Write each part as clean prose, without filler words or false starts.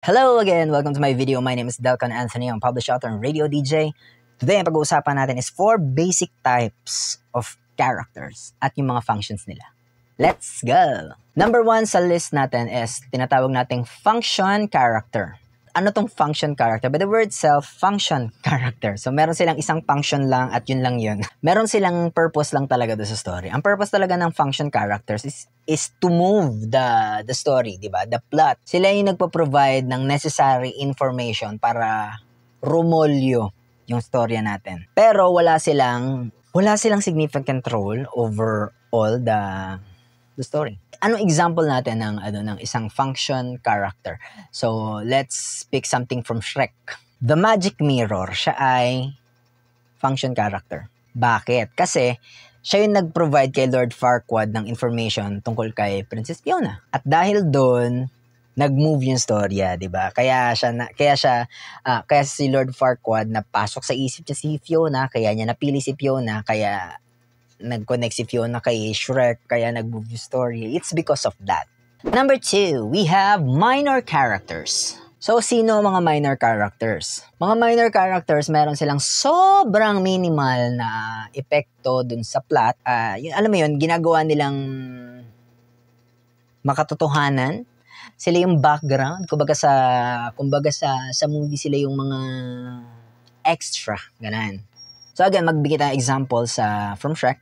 Hello again! Welcome to my video. My name is Delcon Anthony. I'm a published author and radio DJ. Today, ang pag-uusapan natin is 4 basic types of characters at yung mga functions nila. Let's go! Number 1 sa list natin is tinatawag nating function character. Ano tong function character? By the word self, function character. So, meron silang isang function lang at yun lang yun. Meron silang purpose lang talaga doon sa story. Ang purpose talaga ng function characters is to move the story, di ba? The plot. Sila yung nagpo-provide ng necessary information para rumolyo yung storya natin. Pero wala silang significant role over all the story. Anong example natin ng isang function character? So, let's pick something from Shrek. The Magic Mirror, siya ay function character. Bakit? Kasi siya yung nag-provide kay Lord Farquaad ng information tungkol kay Princess Fiona. At dahil doon, nag-move yung storya, 'di ba? Kaya si Lord Farquaad napasok sa isip niya si Fiona, kaya niya napili si Fiona, kaya nag-connect si Fiona kay Shrek, kaya nag-move yung story. It's because of that. Number 2, we have minor characters. So, sino mga minor characters? Mga minor characters, meron silang sobrang minimal na epekto dun sa plot. Alam mo yun, ginagawa nilang makatotohanan. Sila yung background. Kumbaga sa movie, sila yung mga extra. Ganan. So again, magbigay tayo example from Shrek.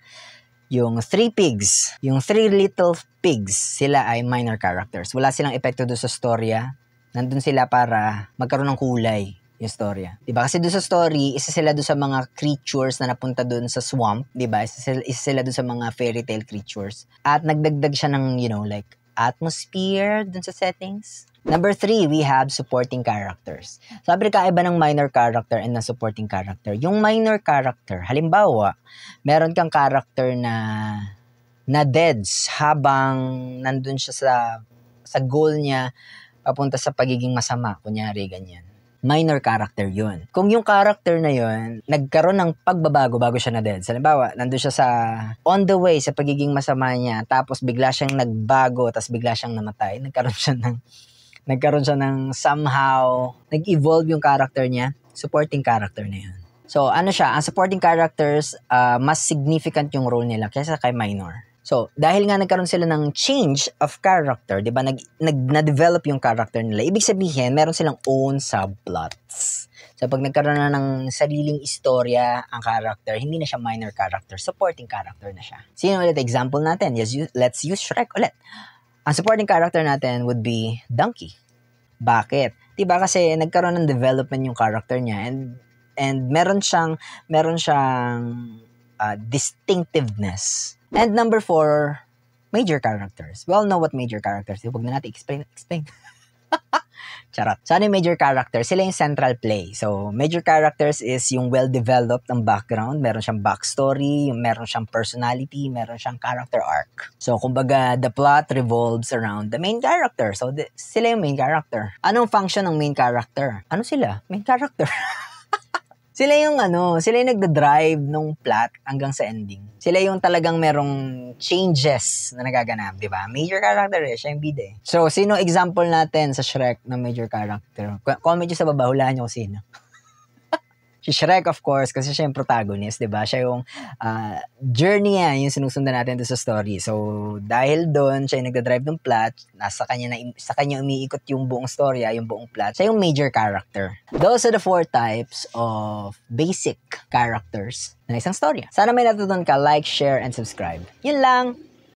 Yung 3 pigs, yung 3 little pigs, sila ay minor characters. Wala silang epekto doon sa storya. Nandun sila para magkaroon ng kulay yung storya. Diba? Kasi doon sa story, isa sila doon sa mga creatures na napunta doon sa swamp. Diba? Isa sila doon sa mga fairy tale creatures. At nagdagdag siya ng, atmosphere doon sa settings. Number 3, we have supporting characters. Sabi kaiba ng minor character and ng supporting character. Yung minor character, halimbawa, meron kang character na deads habang nandun siya sa goal niya papunta sa pagiging masama. Kunyari, ganyan. Minor character yun. Kung yung character na yun, nagkaroon ng pagbabago bago siya na dead. Halimbawa, nandun siya on the way sa pagiging masama niya, tapos bigla siyang nagbago, tapos bigla siyang namatay. Nagkaroon siya ng somehow, nag-evolve yung character niya, supporting character na yun. So, ang supporting characters, mas significant yung role nila kaysa kay minor. So, dahil nga nagkaroon sila ng change of character, di ba, na-develop yung character nila, ibig sabihin, meron silang own subplots. So, pag nagkaroon na ng sariling istorya ang character, hindi na siya minor character, supporting character na siya. Sino ulit example natin? Let's use Shrek ulit. Ang supporting character natin would be Donkey. Bakit? Diba kasi nagkaroon ng development yung character niya and meron siyang distinctiveness. And number 4, major characters. We all know what major characters. Huwag na natin explain. Charot. So, ano yung major characters? Sila yung central play. So, major characters is yung well-developed ng background. Meron siyang backstory, meron siyang personality, meron siyang character arc. So, kumbaga, the plot revolves around the main character. So, sila yung main character. Anong function ng main character? Ano sila? Main character. Sila yung nagda-drive ng plot hanggang sa ending. Sila yung talagang merong changes na nagaganap, di ba? Major character siya yung bida. So, sino example natin sa Shrek na major character? Comment nyo sa baba, hulaan nyo kung sino. Si Shrek, of course, kasi siya yung protagonist, di ba? Siya yung journey niya, yung sinusundan natin doon sa story. So, dahil doon, siya yung nagda-drive ng plot, sa kanya umiikot yung buong storya, yung buong plot. Siya yung major character. Those are the 4 types of basic characters na isang storya. Sana may natutunan ka, like, share, and subscribe. Yun lang!